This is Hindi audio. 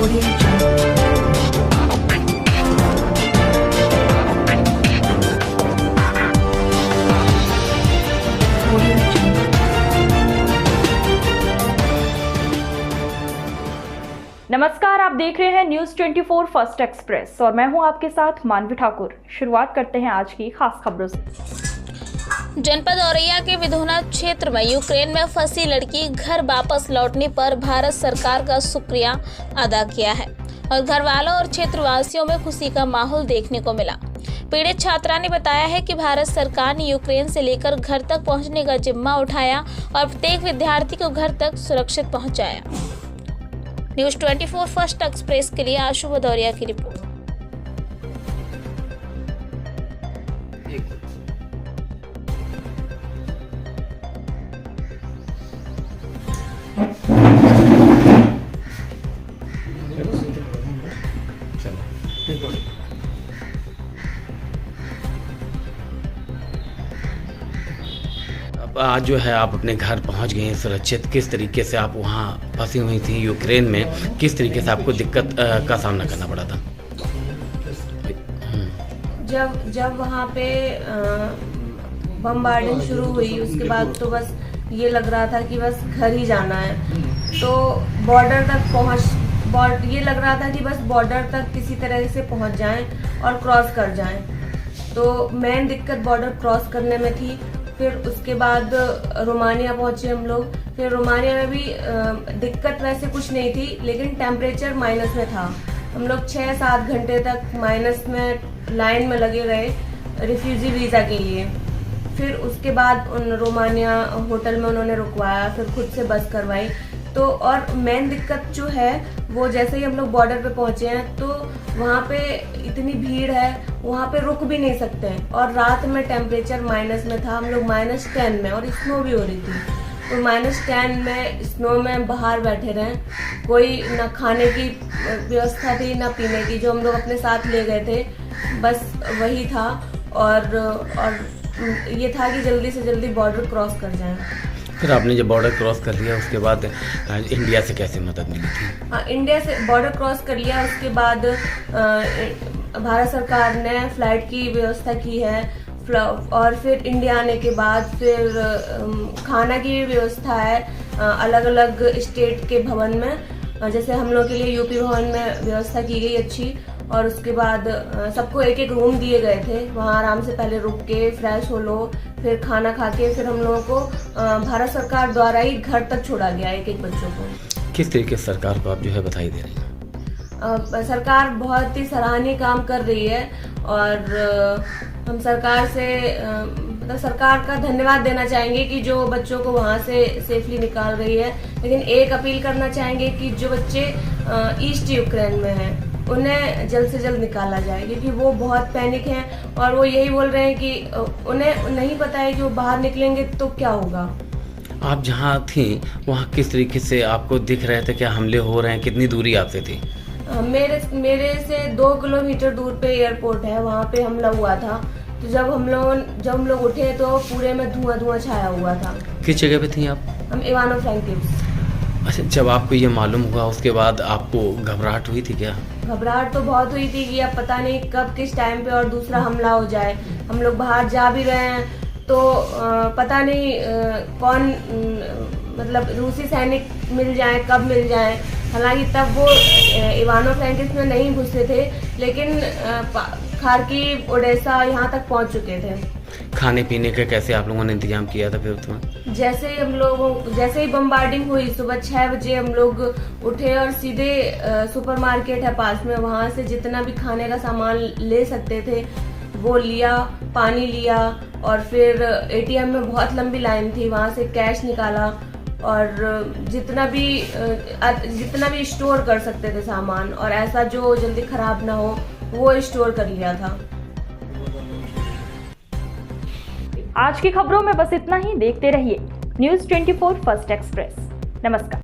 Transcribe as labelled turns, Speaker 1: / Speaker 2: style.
Speaker 1: नमस्कार, आप देख रहे हैं न्यूज़ 24 फर्स्ट एक्सप्रेस और मैं हूं आपके साथ मानवी ठाकुर। शुरुआत करते हैं आज की खास खबरों से।
Speaker 2: जनपद औरैया के विधोना क्षेत्र में यूक्रेन में फंसी लड़की घर वापस लौटने पर भारत सरकार का शुक्रिया अदा किया है और घर वालों और क्षेत्रवासियों में खुशी का माहौल देखने को मिला। पीड़ित छात्रा ने बताया है कि भारत सरकार ने यूक्रेन से लेकर घर तक पहुंचने का जिम्मा उठाया और प्रत्येक विद्यार्थी को घर तक सुरक्षित पहुंचाया। न्यूज़ 24 फर्स्ट एक्सप्रेस के लिए आशु भदौरिया की रिपोर्ट।
Speaker 3: आज जो है आप अपने घर पहुंच गए हैं सुरक्षित। किस तरीके से आप वहां फंसी हुई थी यूक्रेन में, किस तरीके से आपको दिक्कत का सामना करना पड़ा था?
Speaker 4: जब वहाँ पे बमबार्डिंग शुरू हुई उसके बाद तो बस ये लग रहा था कि बस घर ही जाना है। तो बॉर्डर तक ये लग रहा था कि बस बॉर्डर तक किसी तरह से पहुँच जाएं और क्रॉस कर जाएं। तो मेन दिक्कत बॉर्डर क्रॉस करने में थी। फिर उसके बाद रोमानिया पहुंचे हम लोग। फिर रोमानिया में भी दिक्कत वैसे कुछ नहीं थी, लेकिन टेम्परेचर माइनस में था। हम लोग 6-7 घंटे तक माइनस में लाइन में लगे रहे रिफ्यूजी वीज़ा के लिए। फिर उसके बाद उन रोमानिया होटल में उन्होंने रुकवाया, फिर खुद से बस करवाई। तो और मेन दिक्कत जो है वो जैसे ही हम लोग बॉर्डर पे पहुंचे हैं तो वहाँ पे इतनी भीड़ है, वहाँ पे रुक भी नहीं सकते हैं। और रात में टेम्परेचर माइनस में था, हम लोग -10 में, और स्नो भी हो रही थी। तो -10 में स्नो में बाहर बैठे रहे। कोई ना खाने की व्यवस्था थी ना पीने की। जो हम लोग अपने साथ ले गए थे बस वही था। और ये था कि जल्दी से जल्दी बॉर्डर क्रॉस कर जाएं।
Speaker 3: फिर आपने जब बॉर्डर क्रॉस कर लिया उसके बाद इंडिया से कैसे मदद मिली थी?
Speaker 4: हाँ, इंडिया से बॉर्डर क्रॉस कर लिया उसके बाद भारत सरकार ने फ्लाइट की व्यवस्था की है। और फिर इंडिया आने के बाद फिर खाना की भी व्यवस्था है अलग अलग स्टेट के भवन में। जैसे हम लोग के लिए यूपी भवन में व्यवस्था की गई अच्छी। और उसके बाद सबको एक रूम दिए गए थे, वहाँ आराम से पहले रुक के फ्रेश हो लो, फिर खाना खा के फिर हम लोगों को भारत सरकार द्वारा ही घर तक छोड़ा गया एक बच्चों को।
Speaker 3: किस तरीके से सरकार को आप जो है बधाई दे रही हैं?
Speaker 4: सरकार बहुत ही सराहनीय काम कर रही है और हम सरकार से मतलब सरकार का धन्यवाद देना चाहेंगे कि जो बच्चों को वहाँ से सेफली निकाल रही है। लेकिन एक अपील करना चाहेंगे कि जो बच्चे ईस्ट यूक्रेन में हैं उन्हें जल्द से जल्द निकाला जाए, क्योंकि वो बहुत पैनिक हैं और वो यही बोल रहे हैं कि उन्हें नहीं पता है कि वो बाहर निकलेंगे तो क्या होगा।
Speaker 3: आप जहाँ थी वहाँ किस तरीके से आपको दिख रहे थे? क्या हमले हो रहे हैं? कितनी दूरी आपसे थी?
Speaker 4: मेरे से 2 किलोमीटर दूर पे एयरपोर्ट है, वहाँ पे हमला हुआ था। तो जब हम लोग उठे तो पूरे में धुआं छाया हुआ था।
Speaker 3: किस जगह पे थी आप?
Speaker 4: हम इवानो फ्रैंकिव्स।
Speaker 3: अच्छा, जब आपको ये मालूम हुआ उसके बाद आपको घबराहट हुई थी क्या?
Speaker 4: घबराहट तो बहुत हुई थी कि अब पता नहीं कब किस टाइम पे और दूसरा हमला हो जाए। हम लोग बाहर जा भी रहे हैं तो पता नहीं कौन मतलब रूसी सैनिक मिल जाए, कब मिल जाए। हालांकि तब वो इवानो फ्रैंकिव्स में नहीं घुसे थे, लेकिन खार्किव, ओडेसा यहाँ तक पहुँच चुके थे।
Speaker 3: खाने पीने का कैसे आप लोगों ने इंतजाम किया था फिर उसमें?
Speaker 4: जैसे ही बमबार्डिंग हुई सुबह 6 बजे हम लोग उठे और सीधे सुपरमार्केट है पास में, वहाँ से जितना भी खाने का सामान ले सकते थे वो लिया, पानी लिया। और फिर एटीएम में बहुत लंबी लाइन थी, वहाँ से कैश निकाला और जितना भी स्टोर कर सकते थे सामान और ऐसा जो जल्दी खराब ना हो वो स्टोर कर लिया था।
Speaker 1: आज की खबरों में बस इतना ही। देखते रहिए न्यूज़ 24 फर्स्ट एक्सप्रेस। नमस्कार।